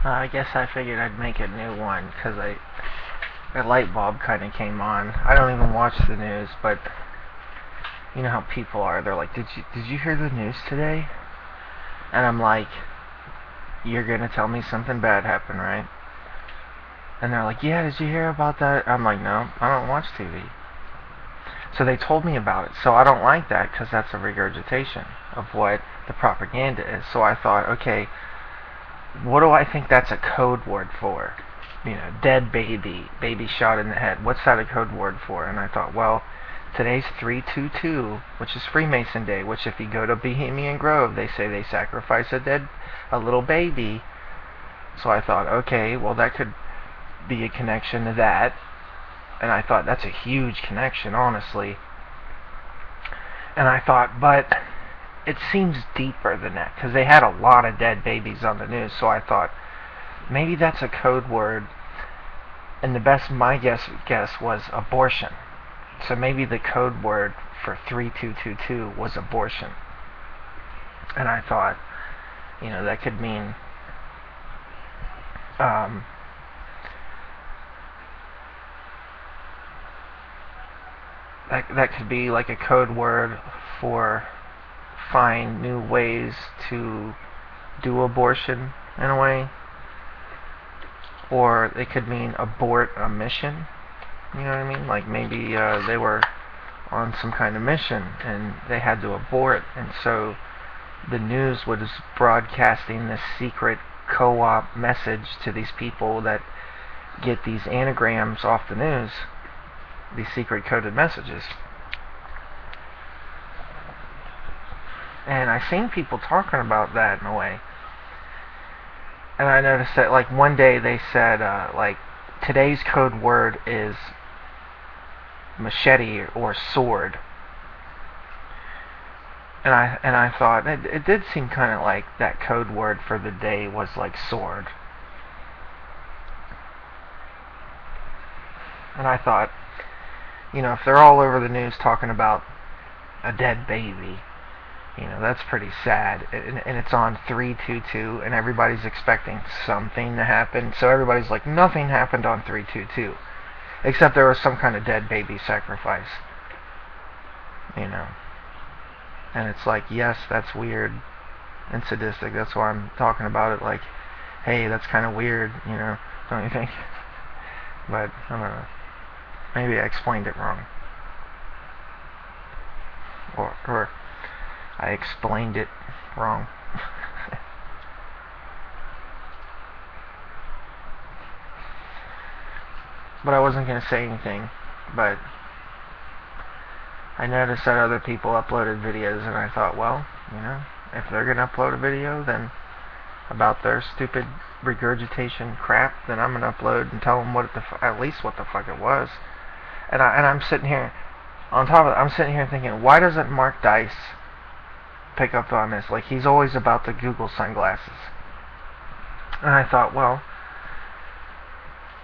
I guess I figured I'd make a new one because a light bulb kind of came on. I don't even watch the news, but you know how people are. They're like, "Did you hear the news today?" And I'm like, "You're gonna tell me something bad happened, right?" And they're like, "Yeah, did you hear about that?" I'm like, "No, I don't watch TV." So they told me about it. So I don't like that because that's a regurgitation of what the propaganda is. So I thought, okay, what do I think that's a code word for? Dead baby, baby shot in the head. What's that a code word for? And I thought, well, today's 322, which is Freemason Day, which if you go to Bohemian Grove, they say they sacrifice a little baby. So I thought, okay, well, that could be a connection to that. And I thought, that's a huge connection, honestly. And I thought, but it seems deeper than that, because they had a lot of dead babies on the news. So I thought, maybe that's a code word. And my guess was abortion. So maybe the code word for 3222 was abortion. And I thought, that could mean that could be like a code word for find new ways to do abortion in a way. Or it could mean abort a mission. You know what I mean? Like maybe they were on some kind of mission and they had to abort, and so the news was broadcasting this secret co-op message to these people that get these anagrams off the news, these secret coded messages. And I seen people talking about that in a way. And I noticed that like one day they said like today's code word is machete or sword. And I thought it did seem kind of like that code word for the day was like sword. And I thought, if they're all over the news talking about a dead baby, that's pretty sad. And it's on 322, and everybody's expecting something to happen. So everybody's like, nothing happened on 322, except there was some kind of dead baby sacrifice. And it's like, yes, that's weird and sadistic. That's why I'm talking about it. Like, hey, that's kind of weird. Don't you think? But I don't know. Maybe I explained it wrong. Or I explained it wrong. But I wasn't going to say anything. But I noticed that other people uploaded videos, and I thought, well, if they're going to upload a video then about their stupid regurgitation crap, then I'm going to upload and tell them at least what the fuck it was. And I'm sitting here, on top of it, I'm sitting here thinking, why doesn't Mark Dice pick up on this? Like, he's always about the Google sunglasses. And I thought, well,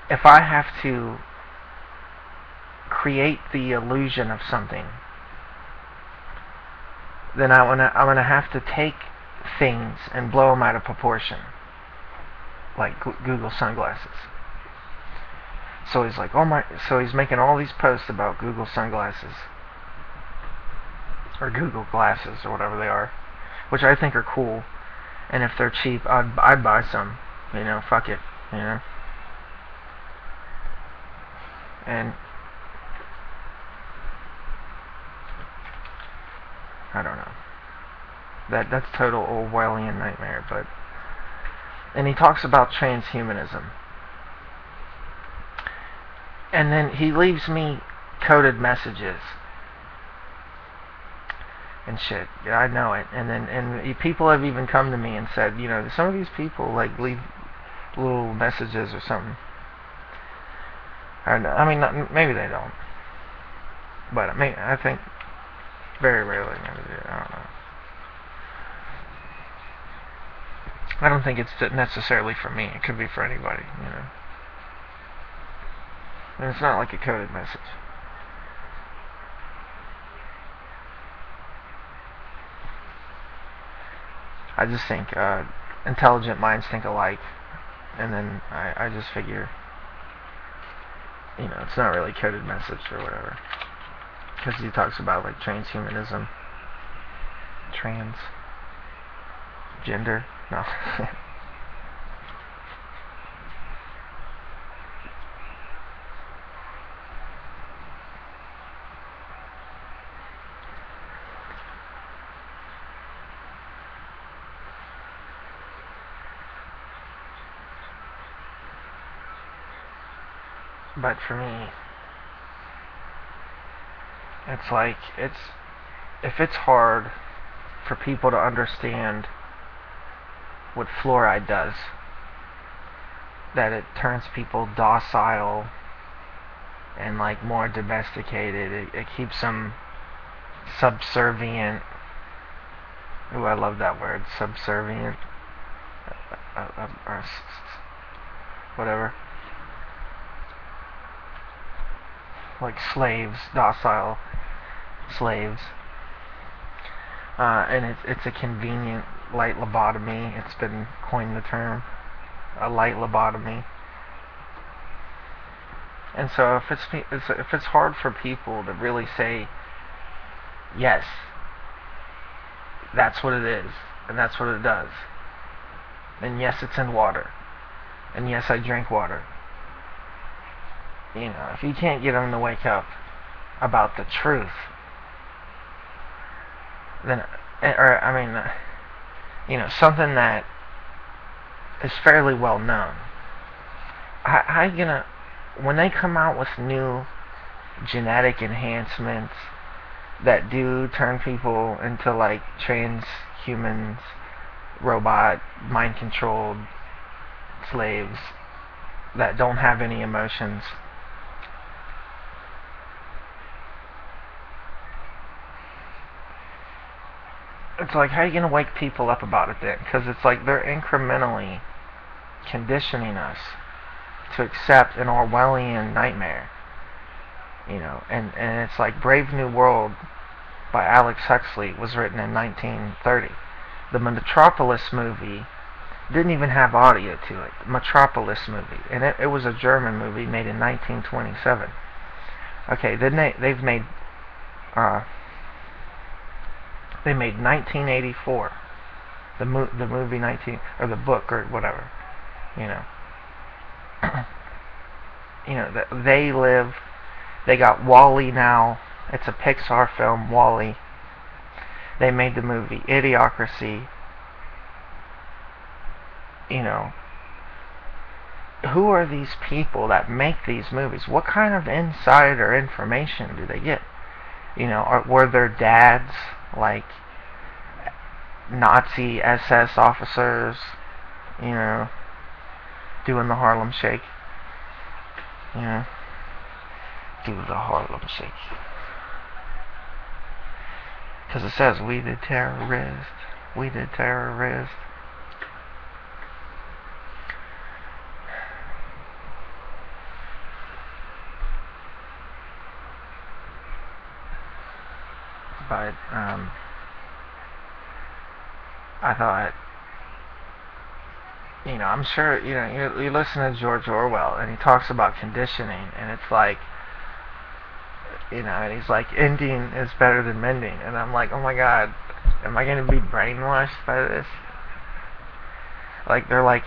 if I have to create the illusion of something, then I'm gonna have to take things and blow them out of proportion, like Google sunglasses. So he's like, so he's making all these posts about Google sunglasses, or Google glasses, or whatever they are, which I think are cool. And if they're cheap, I'd buy some. Fuck it. And I don't know. That's total Orwellian nightmare. And he talks about transhumanism. And then he leaves me coded messages and shit. Yeah, I know it. And people have even come to me and said, some of these people like leave little messages or something. I mean, maybe they don't. But I think very rarely maybe they do. I don't know. I don't think it's necessarily for me. It could be for anybody, And it's not like a coded message. I just think intelligent minds think alike. And then I just figure, it's not really coded message or whatever. Because he talks about, like, transhumanism. Transgender? No. But for me, it's like, if it's hard for people to understand what fluoride does, that it turns people docile and, like, more domesticated, it keeps them subservient. Ooh, I love that word, subservient, or whatever, like slaves, docile slaves. And it's a convenient light lobotomy. It's been coined the term, a light lobotomy. And so if it's hard for people to really say, yes, that's what it is, and that's what it does, and yes, it's in water, and yes, I drink water. If you can't get them to wake up about the truth, then, something that is fairly well known. How you gonna, when they come out with new genetic enhancements that do turn people into, like, transhumans, robot, mind-controlled slaves that don't have any emotions, it's like, how are you going to wake people up about it then? Because it's like they're incrementally conditioning us to accept an Orwellian nightmare. And it's like Brave New World by Alex Huxley was written in 1930. The Metropolis movie didn't even have audio to it. Metropolis movie. And it was a German movie made in 1927. Okay, then they've made... They made 1984, the movie 19, or the book, or whatever, they got Wall-E now. It's a Pixar film, Wall-E. They made the movie Idiocracy. Who are these people that make these movies? What kind of insider information do they get? Were their dads, like, Nazi SS officers, doing the Harlem Shake? Do the Harlem Shake. Because it says, we the terrorists, we the terrorists. But, I thought, I'm sure, you listen to George Orwell, and he talks about conditioning, and it's like, and he's like, ending is better than mending, and I'm like, oh my god, am I going to be brainwashed by this? Like, they're like,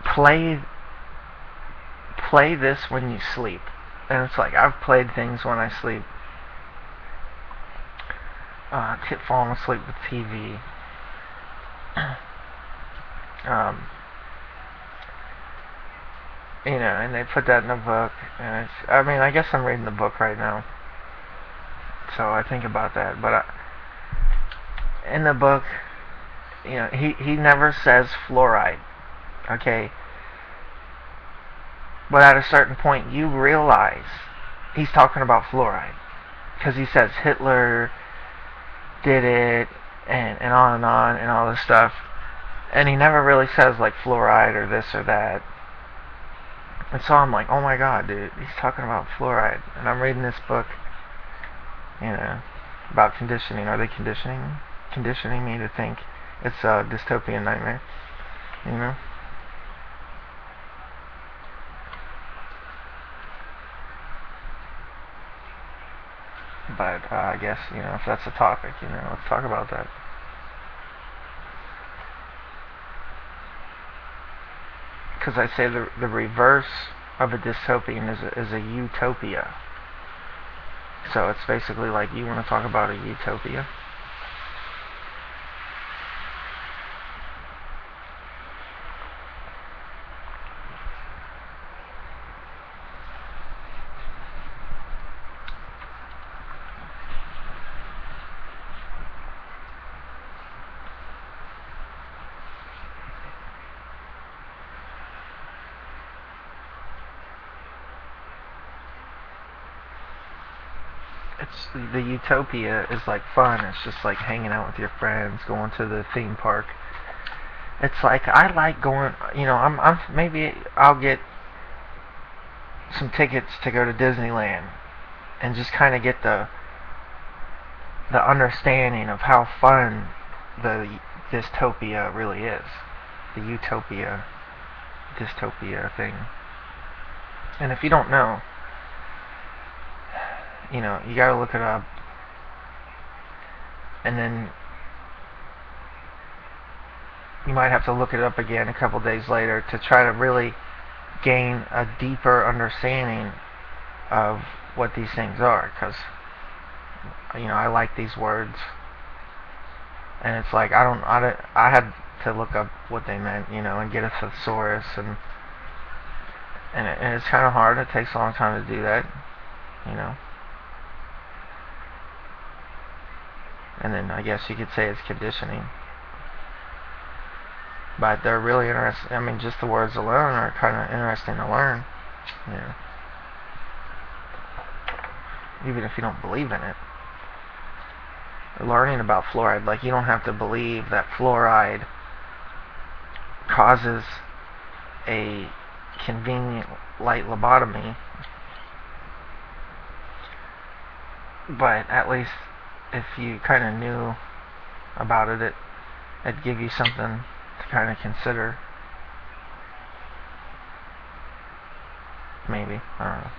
play this when you sleep, and it's like, I've played things when I sleep, falling asleep with TV, and they put that in a book, and I guess I'm reading the book right now, so I think about that, but in the book, he never says fluoride, okay, but at a certain point, you realize he's talking about fluoride, because he says Hitler did it, and on, and all this stuff, and he never really says, like, fluoride or this or that. And so I'm like, oh my god, dude, he's talking about fluoride, and I'm reading this book, about conditioning. Are they conditioning me to think it's a dystopian nightmare? but I guess, if that's a topic, let's talk about that. Because I say the reverse of a dystopian is a utopia. So it's basically like, you want to talk about a utopia? The utopia is like fun. It's just like hanging out with your friends, going to the theme park. It's like, I like going, I'm maybe I'll get some tickets to go to Disneyland and just kind of get the understanding of how fun the dystopia really is. The utopia dystopia thing. And if you don't know, you gotta look it up, and then you might have to look it up again a couple days later to try to really gain a deeper understanding of what these things are, because I like these words, and it's like I had to look up what they meant, and get a thesaurus, and it's kind of hard. It takes a long time to do that, and then I guess you could say it's conditioning. But they're really interesting. I mean, just the words alone are kind of interesting to learn. Even if you don't believe in it. Learning about fluoride, like, you don't have to believe that fluoride causes a convenient light lobotomy, but at least if you kind of knew about it, it'd give you something to kind of consider. Maybe, I don't know.